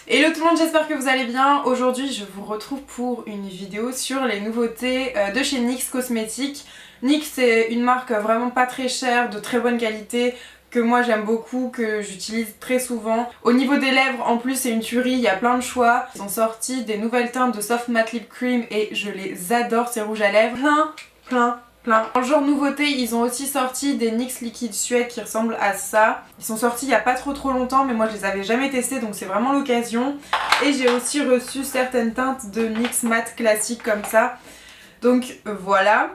Hello tout le monde, j'espère que vous allez bien. Aujourd'hui je vous retrouve pour une vidéo sur les nouveautés de chez NYX Cosmetics. NYX c'est une marque vraiment pas très chère, de très bonne qualité, que moi j'aime beaucoup, que j'utilise très souvent. Au niveau des lèvres en plus c'est une tuerie, il y a plein de choix. Ils ont sorti des nouvelles teintes de Soft Matte Lip Cream et je les adore, ces rouges à lèvres. Plein. En le genre nouveauté, ils ont aussi sorti des NYX Liquid Suede qui ressemblent à ça. Ils sont sortis il n'y a pas trop longtemps, mais moi je les avais jamais testés, donc c'est vraiment l'occasion. Et j'ai aussi reçu certaines teintes de NYX Matte classiques comme ça. Donc voilà.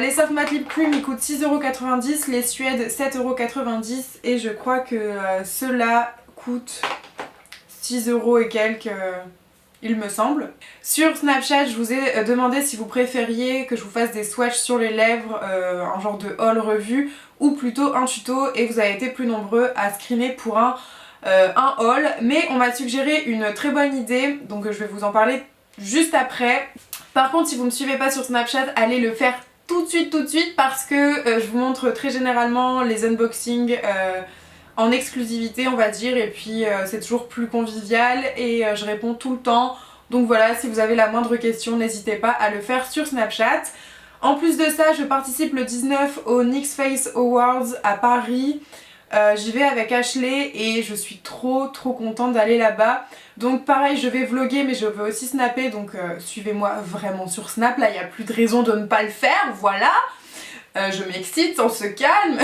Les Soft Matte Lip Cream ils coûtent 6,90€, les Suèdes 7,90€ et je crois que ceux-là coûtent 6€ et quelques. Il me semble. Sur Snapchat, je vous ai demandé si vous préfériez que je vous fasse des swatchs sur les lèvres, un genre de haul revue, ou plutôt un tuto, et vous avez été plus nombreux à screener pour un haul. Mais on m'a suggéré une très bonne idée, donc je vais vous en parler juste après. Par contre, si vous ne me suivez pas sur Snapchat, allez le faire tout de suite, parce que je vous montre très généralement les unboxings en exclusivité on va dire, et puis c'est toujours plus convivial et je réponds tout le temps. Donc voilà, si vous avez la moindre question, n'hésitez pas à le faire sur Snapchat. En plus de ça, je participe le 19 au NYX Face Awards à Paris. J'y vais avec Ashley et je suis trop contente d'aller là-bas. Donc pareil, je vais vlogger mais je veux aussi snapper, donc suivez-moi vraiment sur Snap, là il n'y a plus de raison de ne pas le faire, voilà. Je m'excite, on se calme.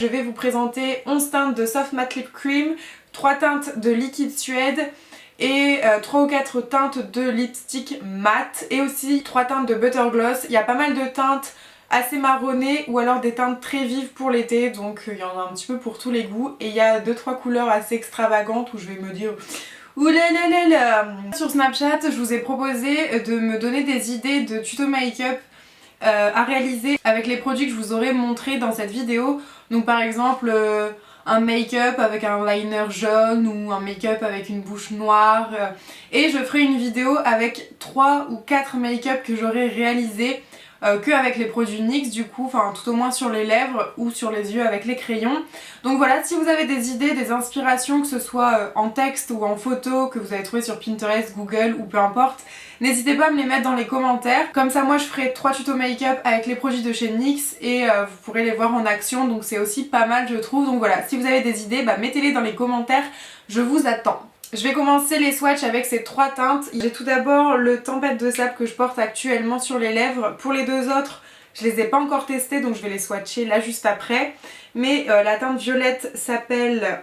Je vais vous présenter 11 teintes de Soft Matte Lip Cream, 3 teintes de Liquid Suede et 3 ou 4 teintes de lipstick mat et aussi 3 teintes de Butter Gloss. Il y a pas mal de teintes assez marronnées ou alors des teintes très vives pour l'été, donc il y en a un petit peu pour tous les goûts. Et il y a 2-3 couleurs assez extravagantes où je vais me dire oulalala. Sur Snapchat, je vous ai proposé de me donner des idées de tuto make-up à réaliser avec les produits que je vous aurais montré dans cette vidéo. Donc par exemple un make-up avec un liner jaune ou un make-up avec une bouche noire, et je ferai une vidéo avec 3 ou 4 make-up que j'aurais réalisé que avec les produits NYX du coup, enfin tout au moins sur les lèvres ou sur les yeux avec les crayons. Donc voilà, si vous avez des idées, des inspirations, que ce soit en texte ou en photo, que vous avez trouvé sur Pinterest, Google ou peu importe, n'hésitez pas à me les mettre dans les commentaires. Comme ça moi je ferai 3 tutos make-up avec les produits de chez NYX et vous pourrez les voir en action, donc c'est aussi pas mal je trouve. Donc voilà, si vous avez des idées, mettez-les dans les commentaires, je vous attends. Je vais commencer les swatchs avec ces 3 teintes. J'ai tout d'abord le Tempête de Sable que je porte actuellement sur les lèvres. Pour les deux autres, je les ai pas encore testés, donc je vais les swatcher là juste après. Mais la teinte violette s'appelle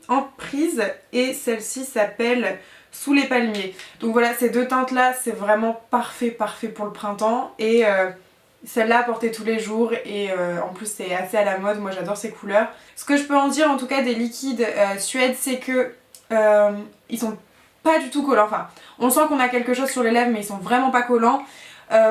Emprise et celle-ci s'appelle Sous les palmiers. Donc voilà, ces deux teintes là c'est vraiment parfait pour le printemps, et celle-là à porter tous les jours, et en plus c'est assez à la mode, moi j'adore ces couleurs. Ce que je peux en dire en tout cas des liquides Suède, c'est que ils sont pas du tout collants, enfin on sent qu'on a quelque chose sur les lèvres mais ils sont vraiment pas collants.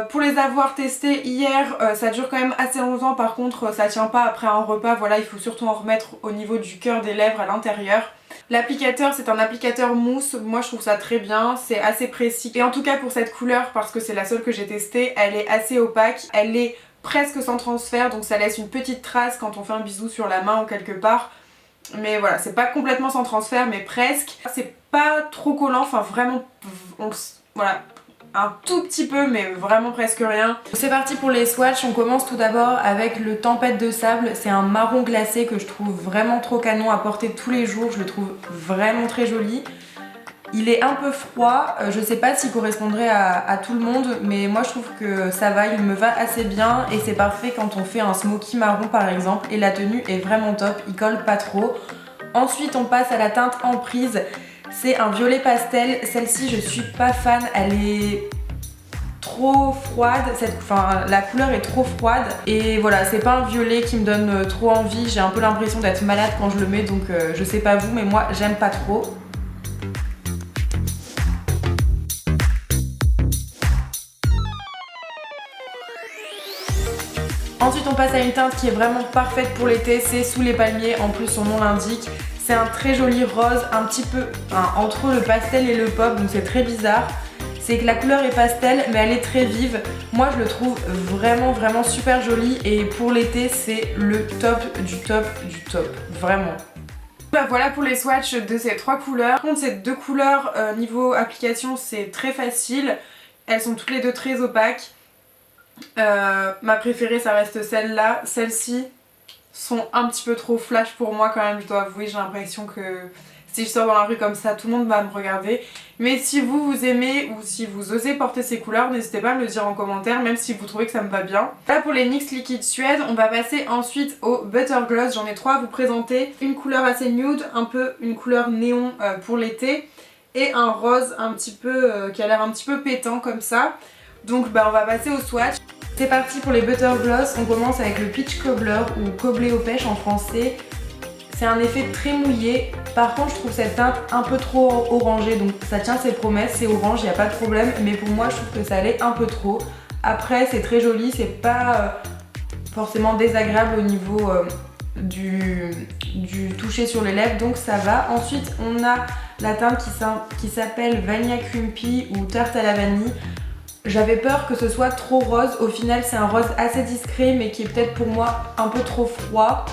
Pour les avoir testés hier, ça dure quand même assez longtemps, par contre ça tient pas après un repas, voilà, il faut surtout en remettre au niveau du cœur des lèvres à l'intérieur. L'applicateur c'est un applicateur mousse, moi je trouve ça très bien, c'est assez précis. Et en tout cas pour cette couleur, parce que c'est la seule que j'ai testée, elle est assez opaque, elle est presque sans transfert, donc ça laisse une petite trace quand on fait un bisou sur la main ou quelque part. Mais voilà, c'est pas complètement sans transfert mais presque. C'est pas trop collant, enfin vraiment, voilà, un tout petit peu mais vraiment presque rien. C'est parti pour les swatchs. On commence tout d'abord avec le Tempête de Sable. C'est un marron glacé que je trouve vraiment trop canon à porter tous les jours, je le trouve vraiment très joli. Il est un peu froid, je sais pas s'il correspondrait à tout le monde, mais moi je trouve que ça va, il me va assez bien et c'est parfait quand on fait un smoky marron par exemple, et la tenue est vraiment top, il colle pas trop. Ensuite on passe à la teinte Emprise. C'est un violet pastel, celle-ci je suis pas fan, elle est trop froide, la couleur est trop froide, et voilà, c'est pas un violet qui me donne trop envie, j'ai un peu l'impression d'être malade quand je le mets, donc je sais pas vous mais moi j'aime pas trop. Ensuite on passe à une teinte qui est vraiment parfaite pour l'été, c'est Sous les palmiers, en plus son nom l'indique. C'est un très joli rose, un petit peu entre le pastel et le pop, donc c'est très bizarre. C'est que la couleur est pastel mais elle est très vive. Moi je le trouve vraiment super joli, et pour l'été c'est le top du top, vraiment. Bah voilà pour les swatchs de ces 3 couleurs. Par contre ces 2 couleurs niveau application c'est très facile. Elles sont toutes les 2 très opaques. Ma préférée ça reste celle-là. Celles-ci sont un petit peu trop flash pour moi quand même, je dois avouer. J'ai l'impression que si je sors dans la rue comme ça, tout le monde va me regarder. Mais si vous aimez ou si vous osez porter ces couleurs, n'hésitez pas à me le dire en commentaire, même si vous trouvez que ça me va bien. Là pour les NYX Liquid Suede, on va passer ensuite au Butter Gloss. J'en ai 3 à vous présenter. Une couleur assez nude, un peu une couleur néon pour l'été. Et un rose un petit peu qui a l'air un petit peu pétant comme ça. Donc bah on va passer au swatch. C'est parti pour les Butter Gloss. On commence avec le Peach Cobbler ou Cobbler aux pêches en français. C'est un effet très mouillé. Par contre je trouve cette teinte un peu trop orangée, donc ça tient ses promesses, c'est orange, il n'y a pas de problème, mais pour moi je trouve que ça allait un peu trop. Après c'est très joli, c'est pas forcément désagréable au niveau du toucher sur les lèvres, donc ça va. Ensuite on a la teinte qui s'appelle Vanilla Crimpy ou Tarte à la vanille. J'avais peur que ce soit trop rose, au final c'est un rose assez discret mais qui est peut-être pour moi un peu trop froid.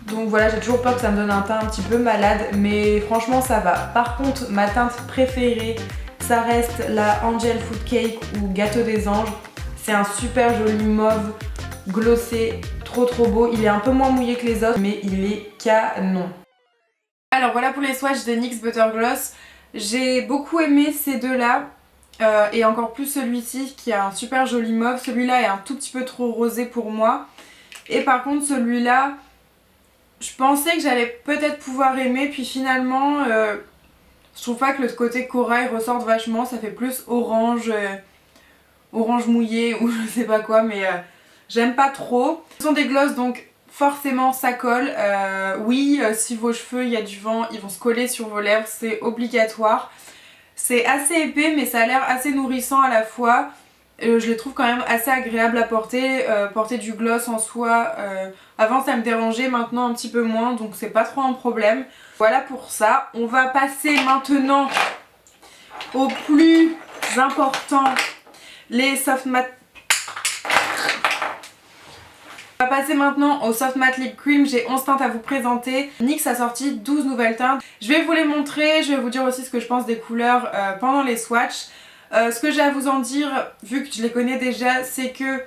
Donc voilà, j'ai toujours peur que ça me donne un teint un petit peu malade, mais franchement ça va. Par contre, ma teinte préférée, ça reste la Angel Food Cake ou Gâteau des Anges. C'est un super joli mauve glossé, trop beau. Il est un peu moins mouillé que les autres, mais il est canon. Alors voilà pour les swatchs des NYX Butter Gloss. J'ai beaucoup aimé ces deux-là. Et encore plus celui-ci qui a un super joli mauve. Celui-là est un tout petit peu trop rosé pour moi. Et par contre celui-là, je pensais que j'allais peut-être pouvoir aimer, puis finalement je trouve pas que le côté corail ressorte vachement, ça fait plus orange, orange mouillé ou je sais pas quoi, mais j'aime pas trop. Ce sont des glosses donc forcément ça colle, oui si vos cheveux il y a du vent ils vont se coller sur vos lèvres, c'est obligatoire. C'est assez épais mais ça a l'air assez nourrissant à la fois. Je les trouve quand même assez agréables à porter. Porter du gloss en soi, avant ça me dérangeait, maintenant un petit peu moins, donc c'est pas trop un problème. Voilà pour ça. On va passer maintenant au plus important, les soft matte. On va passer maintenant au Soft Matte Lip Cream. J'ai 11 teintes à vous présenter. NYX a sorti 12 nouvelles teintes. Je vais vous les montrer, je vais vous dire aussi ce que je pense des couleurs pendant les swatchs. Ce que j'ai à vous en dire, vu que je les connais déjà, c'est que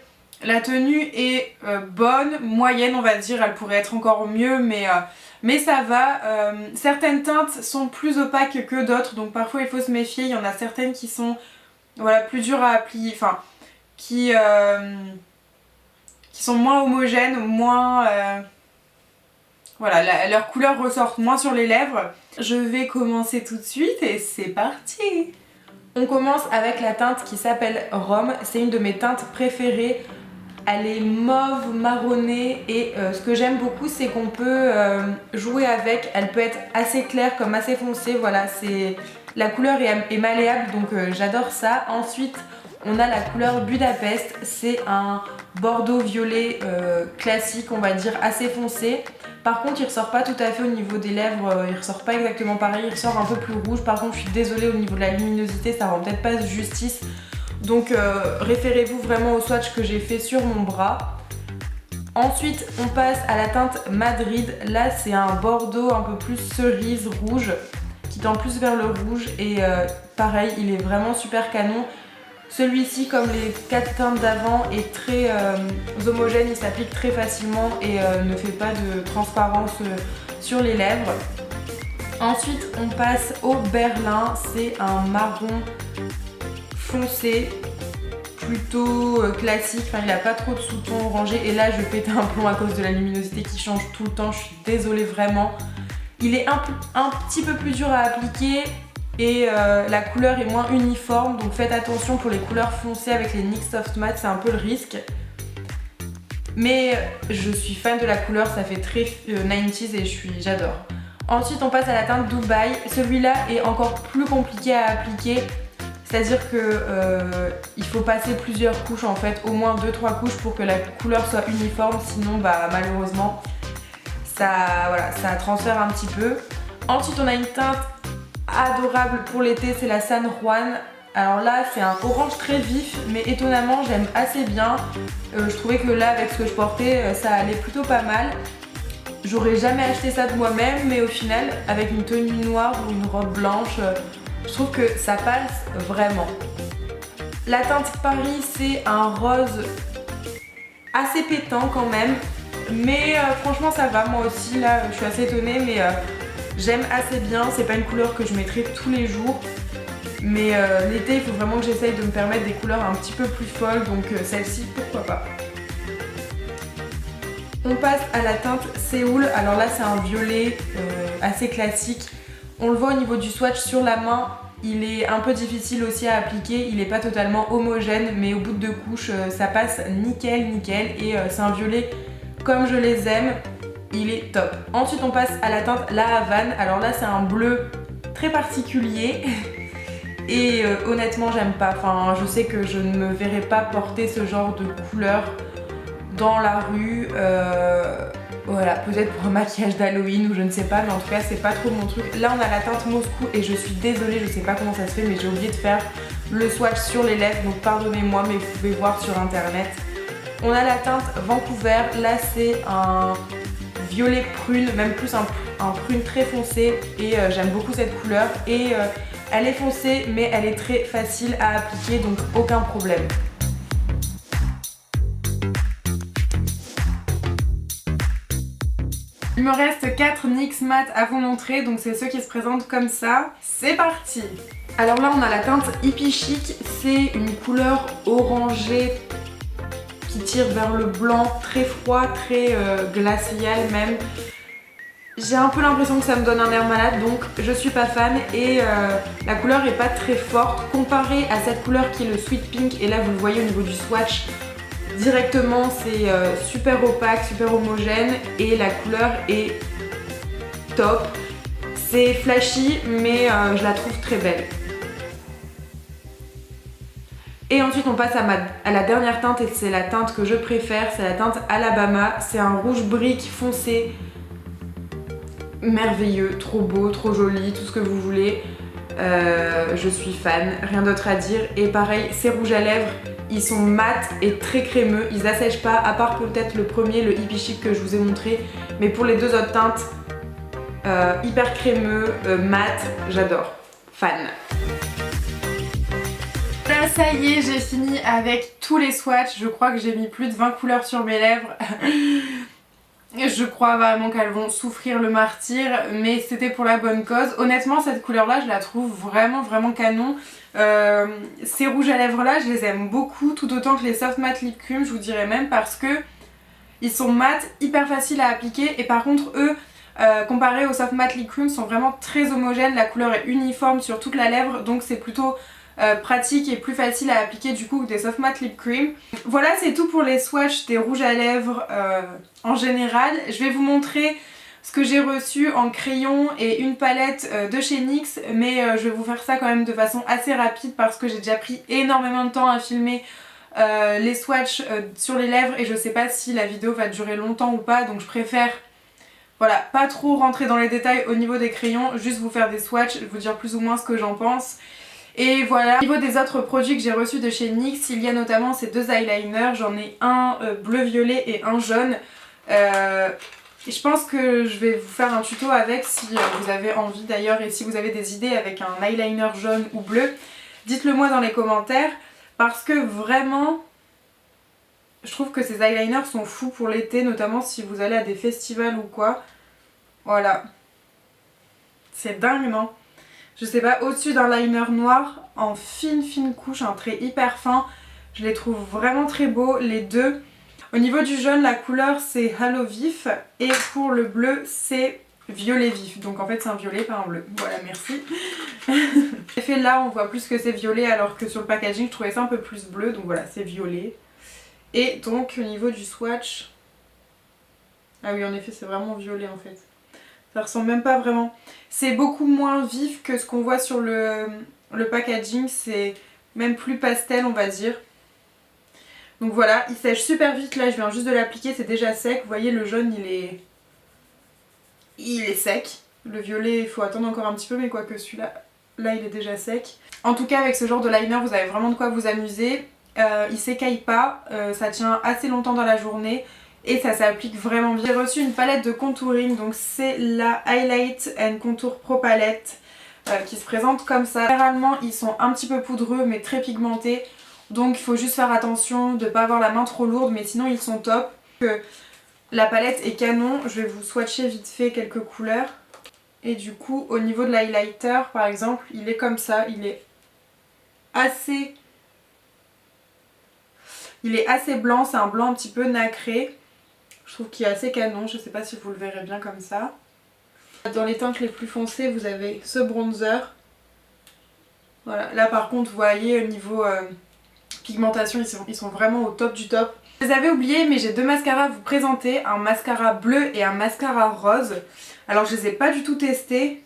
la tenue est bonne, moyenne on va dire, elle pourrait être encore mieux mais ça va. Certaines teintes sont plus opaques que d'autres, donc parfois il faut se méfier. Il y en a certaines qui sont voilà, plus dures à appliquer, enfin qui sont moins homogènes, moins... voilà, leurs couleurs ressortent moins sur les lèvres. Je vais commencer tout de suite et c'est parti! On commence avec la teinte qui s'appelle Rome, c'est une de mes teintes préférées. Elle est mauve, marronnée et ce que j'aime beaucoup c'est qu'on peut jouer avec. Elle peut être assez claire comme assez foncée, voilà, la couleur est malléable donc j'adore ça. Ensuite on a la couleur Budapest, c'est un bordeaux violet classique on va dire, assez foncé. Par contre il ressort pas tout à fait au niveau des lèvres, il ressort pas exactement pareil, il ressort un peu plus rouge. Par contre je suis désolée, au niveau de la luminosité ça rend peut-être pas justice. Donc référez-vous vraiment au swatch que j'ai fait sur mon bras. Ensuite on passe à la teinte Madrid. Là c'est un bordeaux un peu plus cerise rouge qui tend plus vers le rouge et pareil il est vraiment super canon. Celui-ci, comme les 4 teintes d'avant, est très homogène, il s'applique très facilement et ne fait pas de transparence sur les lèvres. Ensuite on passe au Berlin, c'est un marron foncé, plutôt classique, enfin il n'a pas trop de sous-ton orangé et là je vais péter un plomb à cause de la luminosité qui change tout le temps, je suis désolée vraiment. Il est un petit peu plus dur à appliquer et la couleur est moins uniforme, donc faites attention pour les couleurs foncées avec les NYX Soft Matte, c'est un peu le risque. Mais je suis fan de la couleur, ça fait très 90s et j'adore. Ensuite on passe à la teinte Dubaï. Celui-là est encore plus compliqué à appliquer, c'est-à-dire que il faut passer plusieurs couches en fait, au moins 2-3 couches pour que la couleur soit uniforme, sinon bah malheureusement ça transfère un petit peu. Ensuite on a une teinte adorable pour l'été, c'est la San Juan. Alors là c'est un orange très vif mais étonnamment j'aime assez bien. Je trouvais que là avec ce que je portais ça allait plutôt pas mal. J'aurais jamais acheté ça de moi-même, mais au final, avec une tenue noire ou une robe blanche, je trouve que ça passe vraiment. La teinte Paris, c'est un rose assez pétant quand même, mais franchement ça va. Moi aussi là, je suis assez étonnée, mais j'aime assez bien. C'est pas une couleur que je mettrai tous les jours, mais l'été il faut vraiment que j'essaye de me permettre des couleurs un petit peu plus folles, donc celle-ci pourquoi pas. On passe à la teinte Séoul. Alors là c'est un violet assez classique. On le voit au niveau du swatch sur la main, il est un peu difficile aussi à appliquer, il n'est pas totalement homogène, mais au bout de 2 couches ça passe nickel et c'est un violet comme je les aime, il est top. Ensuite on passe à la teinte La Havane. Alors là c'est un bleu très particulier et honnêtement j'aime pas, enfin je sais que je ne me verrai pas porter ce genre de couleur dans la rue, voilà, peut-être pour un maquillage d'Halloween ou je ne sais pas, mais en tout cas c'est pas trop mon truc. Là on a la teinte Moscou et je suis désolée, je sais pas comment ça se fait, mais j'ai oublié de faire le swatch sur les lèvres, donc pardonnez-moi, mais vous pouvez voir sur internet. On a la teinte Vancouver. Là c'est un violet prune, même plus un prune très foncé, et j'aime beaucoup cette couleur, et elle est foncée mais elle est très facile à appliquer, donc aucun problème. Il me reste 4 NYX mat à vous montrer, donc c'est ceux qui se présentent comme ça. C'est parti! Alors là on a la teinte Hippie Chic, c'est une couleur orangée qui tire vers le blanc, très froid, très glacial même. J'ai un peu l'impression que ça me donne un air malade, donc je suis pas fan, et la couleur est pas très forte comparée à cette couleur qui est le Sweet Pink, et là vous le voyez au niveau du swatch. Directement c'est super opaque, super homogène, et la couleur est top. C'est flashy mais je la trouve très belle. Et ensuite on passe à la dernière teinte, et c'est la teinte que je préfère, c'est la teinte Alabama. C'est un rouge brique foncé, merveilleux, trop beau, trop joli, tout ce que vous voulez. Je suis fan, rien d'autre à dire. Et pareil, ces rouges à lèvres, ils sont mat et très crémeux, ils assèchent pas, à part peut-être le premier, le Hippie Chic que je vous ai montré, mais pour les deux autres teintes, hyper crémeux, mat, j'adore, fan. Là ça y est, j'ai fini avec tous les swatchs. Je crois que j'ai mis plus de 20 couleurs sur mes lèvres. Je crois vraiment qu'elles vont souffrir le martyre, mais c'était pour la bonne cause. Honnêtement cette couleur là je la trouve vraiment canon. Ces rouges à lèvres là je les aime beaucoup, tout autant que les soft matte lip cream, je vous dirais même, parce que ils sont mat, hyper faciles à appliquer, et par contre eux comparés aux soft matte lip cream sont vraiment très homogènes. La couleur est uniforme sur toute la lèvre, donc c'est plutôt pratique et plus facile à appliquer du coup que des soft matte lip cream. Voilà, c'est tout pour les swatchs des rouges à lèvres en général. Je vais vous montrer ce que j'ai reçu en crayon et une palette de chez NYX, mais je vais vous faire ça quand même de façon assez rapide parce que j'ai déjà pris énormément de temps à filmer les swatchs sur les lèvres, et je sais pas si la vidéo va durer longtemps ou pas, donc je préfère voilà, pas trop rentrer dans les détails au niveau des crayons, juste vous faire des swatchs, vous dire plus ou moins ce que j'en pense. Et voilà, au niveau des autres produits que j'ai reçus de chez NYX, il y a notamment ces deux eyeliners. J'en ai un bleu-violet et un jaune. Je pense que je vais vous faire un tuto avec si vous avez envie d'ailleurs, et si vous avez des idées avec un eyeliner jaune ou bleu, dites-le moi dans les commentaires, parce que vraiment je trouve que ces eyeliners sont fous pour l'été, notamment si vous allez à des festivals ou quoi. Voilà, c'est dingue, non? Je sais pas, au-dessus d'un liner noir en fine couche, un trait hyper fin. Je les trouve vraiment très beaux les deux. Au niveau du jaune, la couleur c'est Halo Vif, et pour le bleu c'est Violet Vif. Donc en fait c'est un violet, pas un bleu. Voilà, merci. En effet là on voit plus que c'est violet, alors que sur le packaging je trouvais ça un peu plus bleu, donc voilà, c'est violet. Et donc au niveau du swatch, ah oui en effet c'est vraiment violet en fait. Ça ressemble même pas vraiment. C'est beaucoup moins vif que ce qu'on voit sur le packaging, c'est même plus pastel on va dire. Donc voilà, il sèche super vite, là je viens juste de l'appliquer, c'est déjà sec. Vous voyez le jaune il est sec. Le violet il faut attendre encore un petit peu, mais quoique celui-là, là il est déjà sec. En tout cas avec ce genre de liner vous avez vraiment de quoi vous amuser. Il s'écaille pas, ça tient assez longtemps dans la journée. et ça s'applique vraiment bien. J'ai reçu une palette de contouring, donc c'est la Highlight and Contour Pro Palette qui se présente comme ça. Généralement ils sont un petit peu poudreux mais très pigmentés, donc il faut juste faire attention de ne pas avoir la main trop lourde, mais sinon ils sont top. La palette est canon, je vais vous swatcher vite fait quelques couleurs. Et du coup au niveau de l'highlighter par exemple, il est comme ça, il est assez blanc, c'est un blanc un petit peu nacré. Je trouve qu'il est assez canon, je sais pas si vous le verrez bien comme ça. Dans les teintes les plus foncées, vous avez ce bronzer. Voilà, là par contre vous voyez au niveau pigmentation, ils sont vraiment au top du top. Je les avais oubliés, mais j'ai deux mascaras à vous présenter, un mascara bleu et un mascara rose. Alors je les ai pas du tout testés.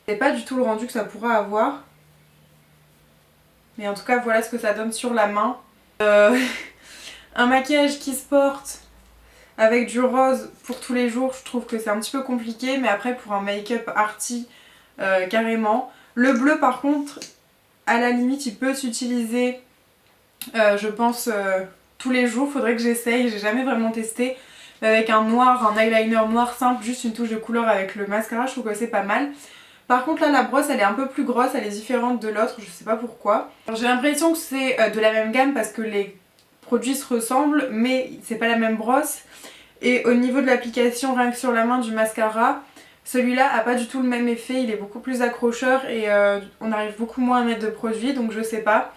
Je sais pas du tout le rendu que ça pourra avoir. Mais en tout cas voilà ce que ça donne sur la main. Un maquillage qui se porte avec du rose pour tous les jours, je trouve que c'est un petit peu compliqué, mais après pour un make-up arty, carrément. Le bleu par contre, à la limite il peut s'utiliser, je pense, tous les jours. Faudrait que j'essaye, j'ai jamais vraiment testé. Avec un noir, un eyeliner noir simple, juste une touche de couleur avec le mascara, je trouve que c'est pas mal. Par contre là la brosse elle est un peu plus grosse, elle est différente de l'autre, je sais pas pourquoi. J'ai l'impression que c'est de la même gamme parce que les produits se ressemblent, mais c'est pas la même brosse. Et au niveau de l'application rien que sur la main du mascara, celui-là a pas du tout le même effet, il est beaucoup plus accrocheur et on arrive beaucoup moins à mettre de produit, donc je sais pas.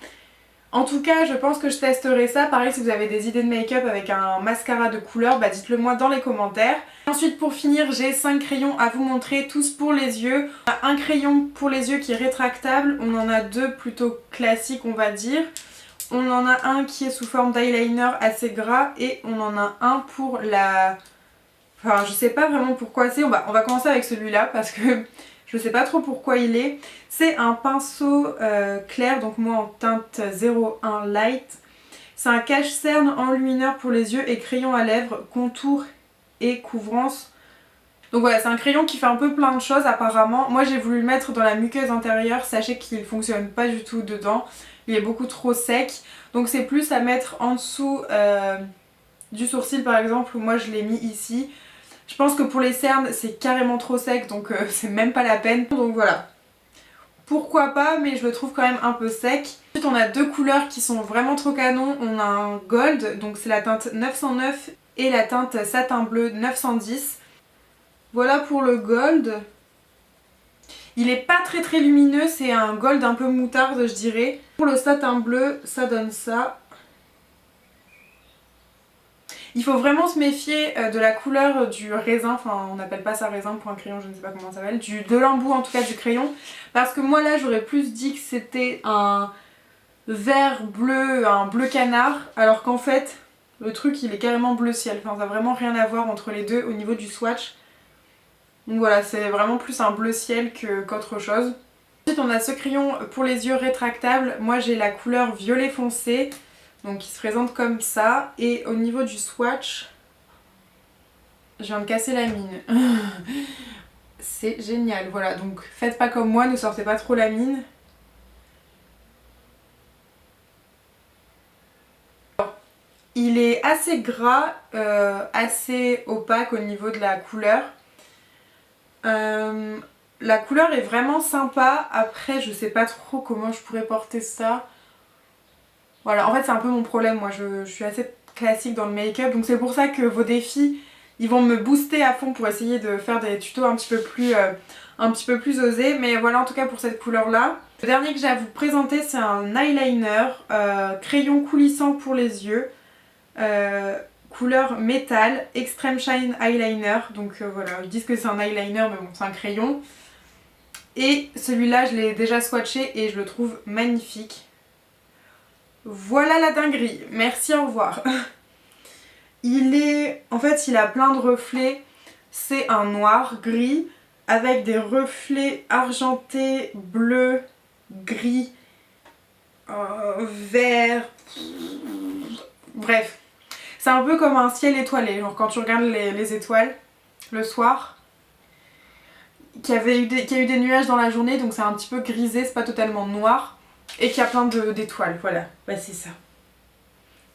En tout cas je pense que je testerai ça. Pareil, si vous avez des idées de make-up avec un mascara de couleur, bah dites-le moi dans les commentaires. Ensuite pour finir j'ai 5 crayons à vous montrer, tous pour les yeux. On a un crayon pour les yeux qui est rétractable, on en a deux plutôt classiques on va dire. On en a un qui est sous forme d'eyeliner assez gras et on en a un pour la... Enfin je sais pas vraiment pourquoi c'est, on va commencer avec celui-là parce que je sais pas trop pourquoi il est. C'est un pinceau clair, donc moi en teinte 01 Light. C'est un cache-cerne enlumineur pour les yeux et crayon à lèvres, contour et couvrance. Donc voilà, c'est un crayon qui fait un peu plein de choses apparemment. Moi j'ai voulu le mettre dans la muqueuse intérieure, sachez qu'il fonctionne pas du tout dedans. Il est beaucoup trop sec, donc c'est plus à mettre en dessous du sourcil par exemple, où moi je l'ai mis ici. Je pense que pour les cernes c'est carrément trop sec, donc c'est même pas la peine. Donc voilà, pourquoi pas, mais je le trouve quand même un peu sec. Ensuite on a deux couleurs qui sont vraiment trop canon. On a un gold, donc c'est la teinte 909 et la teinte satin bleu 910. Voilà pour le gold. Il est pas très lumineux, c'est un gold un peu moutarde je dirais. Pour le satin bleu, ça donne ça. Il faut vraiment se méfier de la couleur du raisin, enfin on n'appelle pas ça raisin pour un crayon, je ne sais pas comment ça s'appelle, de l'embout en tout cas du crayon. Parce que moi là j'aurais plus dit que c'était un vert bleu, un bleu canard, alors qu'en fait le truc il est carrément bleu ciel. Enfin ça n'a vraiment rien à voir entre les deux au niveau du swatch. Donc voilà, c'est vraiment plus un bleu ciel qu'autre chose. Ensuite on a ce crayon pour les yeux rétractable. Moi j'ai la couleur violet foncé, donc il se présente comme ça. Et au niveau du swatch, je viens de casser la mine. C'est génial, voilà, donc faites pas comme moi, ne sortez pas trop la mine. Il est assez gras, assez opaque au niveau de la couleur. La couleur est vraiment sympa, après je sais pas trop comment je pourrais porter ça. Voilà, en fait c'est un peu mon problème, moi je suis assez classique dans le make-up, donc c'est pour ça que vos défis ils vont me booster à fond pour essayer de faire des tutos un petit peu plus osés. Mais voilà en tout cas pour cette couleur là. Le dernier que j'ai à vous présenter c'est un eyeliner, crayon coulissant pour les yeux. Couleur métal, Extreme Shine Eyeliner, donc voilà, ils disent que c'est un eyeliner mais bon c'est un crayon. Et celui-là je l'ai déjà swatché et je le trouve magnifique. Voilà la dinguerie, merci, au revoir. En fait il a plein de reflets, c'est un noir gris avec des reflets argentés, bleu, gris, vert, bref. C'est un peu comme un ciel étoilé, genre quand tu regardes les étoiles le soir, qu'il y a eu des nuages dans la journée, donc c'est un petit peu grisé, c'est pas totalement noir, et qu'il y a plein d'étoiles, voilà, bah c'est ça.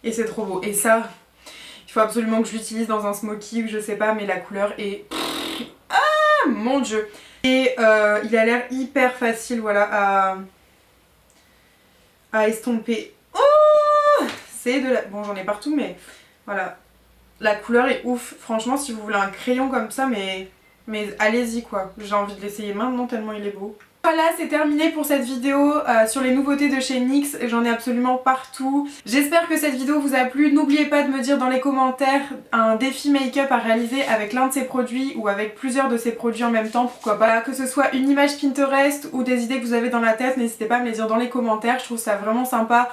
Et c'est trop beau, et ça, il faut absolument que je l'utilise dans un smoky ou je sais pas, mais la couleur est... Ah mon dieu. Et il a l'air hyper facile, voilà, à estomper. Oh, c'est de la... Bon, j'en ai partout, mais voilà. La couleur est ouf. Franchement, si vous voulez un crayon comme ça, mais allez-y quoi. J'ai envie de l'essayer maintenant tellement il est beau. Voilà, c'est terminé pour cette vidéo sur les nouveautés de chez NYX. J'en ai absolument partout. J'espère que cette vidéo vous a plu. N'oubliez pas de me dire dans les commentaires un défi make-up à réaliser avec l'un de ces produits ou avec plusieurs de ces produits en même temps. Pourquoi pas. Que ce soit une image Pinterest ou des idées que vous avez dans la tête, n'hésitez pas à me les dire dans les commentaires. Je trouve ça vraiment sympa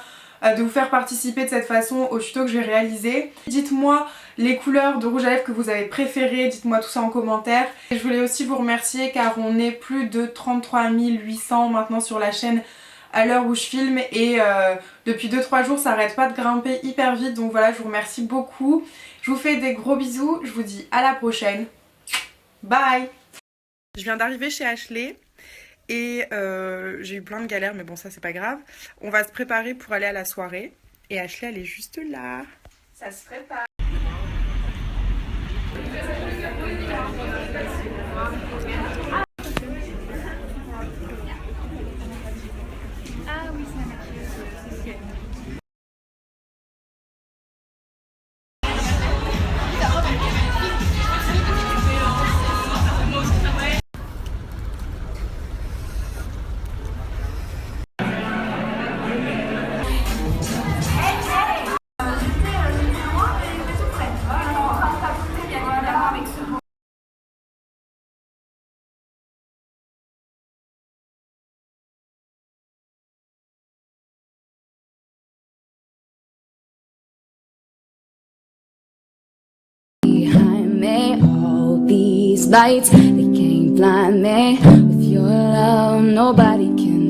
de vous faire participer de cette façon au tuto que je vais réaliser. Dites-moi les couleurs de rouge à lèvres que vous avez préférées, dites-moi tout ça en commentaire. Et je voulais aussi vous remercier car on est plus de 33 800 maintenant sur la chaîne à l'heure où je filme et depuis 2-3 jours ça arrête pas de grimper hyper vite, donc voilà, je vous remercie beaucoup. Je vous fais des gros bisous, je vous dis à la prochaine. Bye. Je viens d'arriver chez Ashley. Et j'ai eu plein de galères, mais bon, ça c'est pas grave. On va se préparer pour aller à la soirée. Et Ashley, elle est juste là. Ça se prépare. Ah oui, ça marche. Behind me, all these lights, they can't blind me. With your love, nobody can